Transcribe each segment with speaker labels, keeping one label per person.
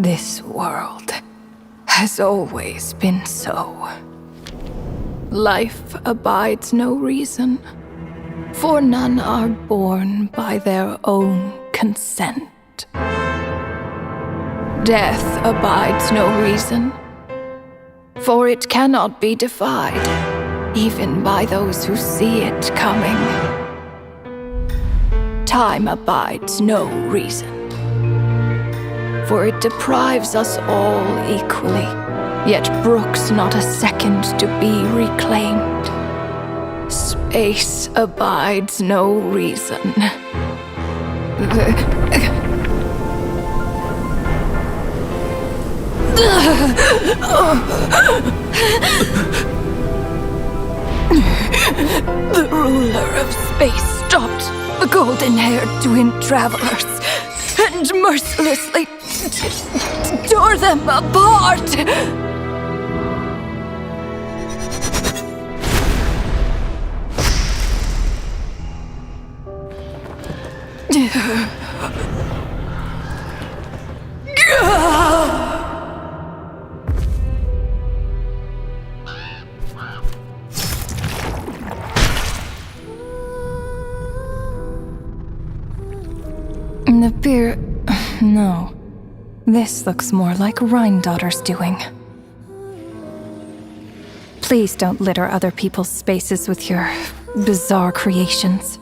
Speaker 1: This world has always been so. Life abides no reason, for none are born by their own consent. Death abides no reason, for it cannot be defied, even by those who see it coming. Time abides no reason, for it deprives us all equally, yet brooks not a second to be reclaimed. Space abides no reason. The ruler of space stopped the golden-haired twin travelers and mercilessly tore them apart. The beer... No. This looks more like Rhine-daughter's doing. Please don't litter other people's spaces with your bizarre creations.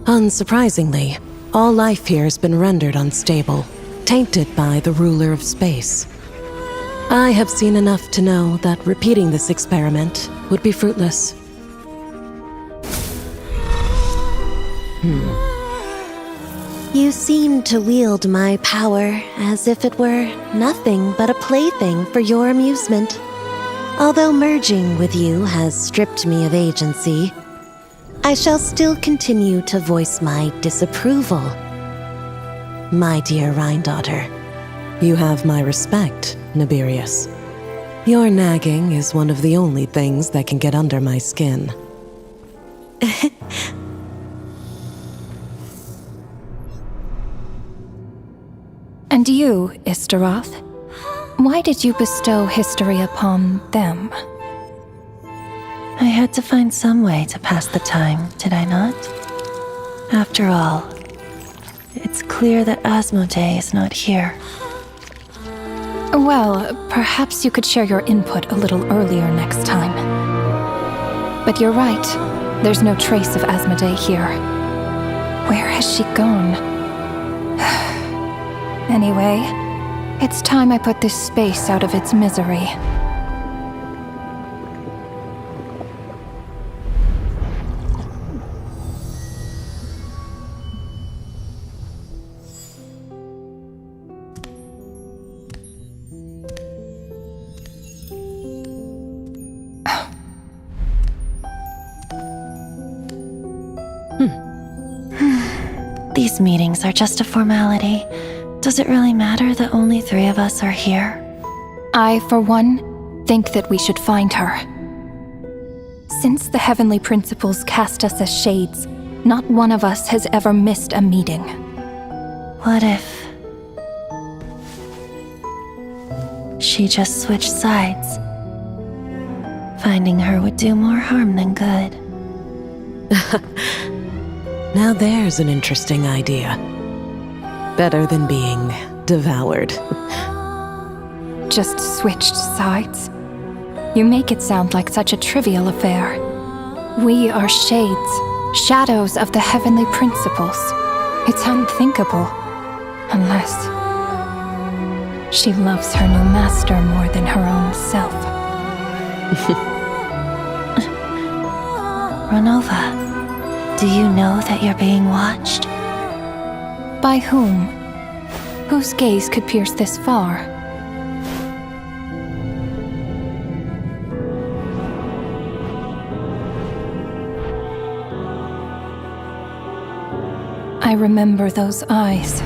Speaker 2: Unsurprisingly, all life here has been rendered unstable, tainted by the ruler of space. I have seen enough to know that repeating this experiment would be fruitless.
Speaker 3: You seem to wield my power as if it were nothing but a plaything for your amusement. Although merging with you has stripped me of agency, I shall still continue to voice my disapproval. My dear Rhine-daughter.
Speaker 2: You have my respect, Nibirius. Your nagging is one of the only things that can get under my skin.
Speaker 1: And you, Istaroth, why did you bestow history upon them?
Speaker 3: I had to find some way to pass the time, did I not? After all, it's clear that Asmodee is not here.
Speaker 1: Well, perhaps you could share your input a little earlier next time. But you're right, there's no trace of Asmodee here. Where has she gone? Anyway, it's time I put this space out of its misery.
Speaker 3: These meetings are just a formality. Does it really matter that only 3 of us are here?
Speaker 1: I, for one, think that we should find her. Since the heavenly principles cast us as shades, not one of us has ever missed a meeting.
Speaker 3: What if she just switched sides? Finding her would do more harm than good.
Speaker 2: Now there's an interesting idea. Better than being devoured.
Speaker 1: Just switched sides? You make it sound like such a trivial affair. We are shades, shadows of the heavenly principles. It's unthinkable. Unless she loves her new master more than her own self.
Speaker 3: Ronova, do you know that you're being watched?
Speaker 1: By whom? Whose gaze could pierce this far? I remember those eyes.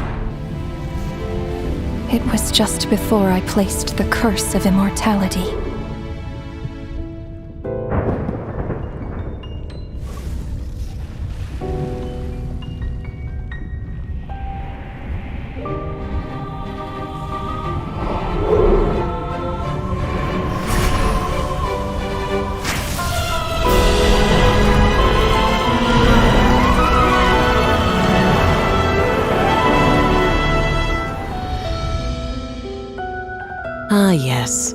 Speaker 1: It was just before I placed the curse of immortality.
Speaker 2: Yes,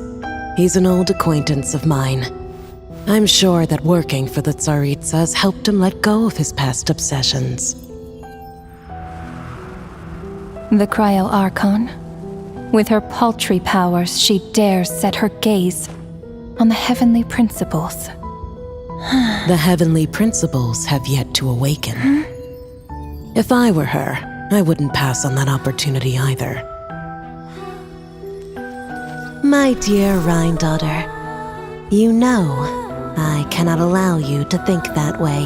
Speaker 2: he's an old acquaintance of mine. I'm sure that working for the Tsaritsa has helped him let go of his past obsessions.
Speaker 1: The Cryo Archon. With her paltry powers, she dares set her gaze on the heavenly principles.
Speaker 2: The heavenly principles have yet to awaken. If I were her, I wouldn't pass on that opportunity either.
Speaker 3: My dear Rhine daughter, you know I cannot allow you to think that way.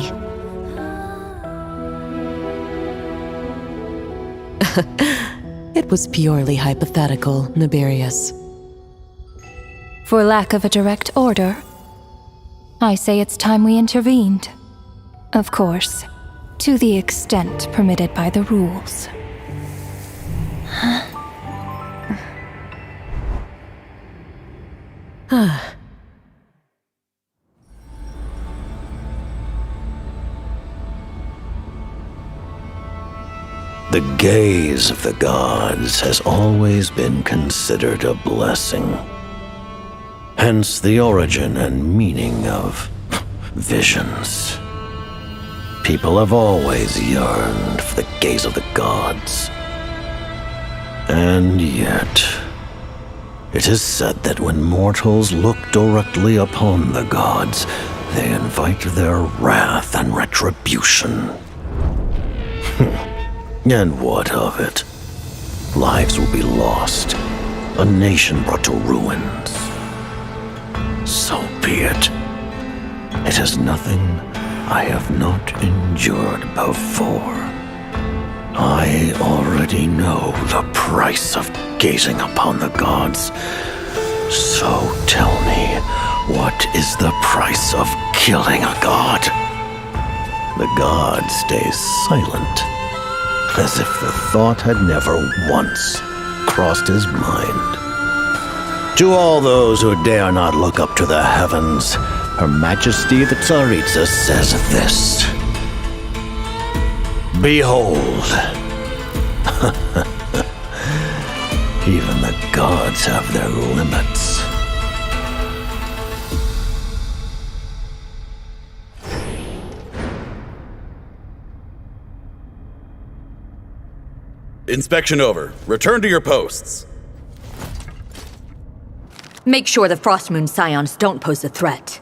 Speaker 2: It was purely hypothetical, Nibirius.
Speaker 1: For lack of a direct order, I say it's time we intervened. Of course, to the extent permitted by the rules.
Speaker 4: The gaze of the gods has always been considered a blessing. Hence the origin and meaning of visions. People have always yearned for the gaze of the gods. And yet, it is said that when mortals look directly upon the gods, they invite their wrath and retribution. And what of it? Lives will be lost, a nation brought to ruins. So be it. It is nothing I have not endured before. I already know the price of gazing upon the gods. So tell me, what is the price of killing a god? The god stays silent, as if the thought had never once crossed his mind. To all those who dare not look up to the heavens, Her Majesty the Tsaritsa says this. Behold, even the gods have their limits.
Speaker 5: Inspection over. Return to your posts.
Speaker 6: Make sure the Frostmoon Scions don't pose a threat.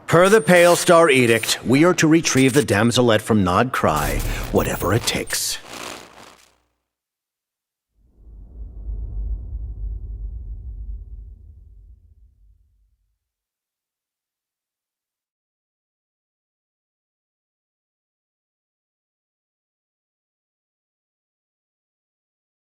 Speaker 4: Per the Pale Star Edict, we are to retrieve the damselette from NOD KRAI, whatever it takes.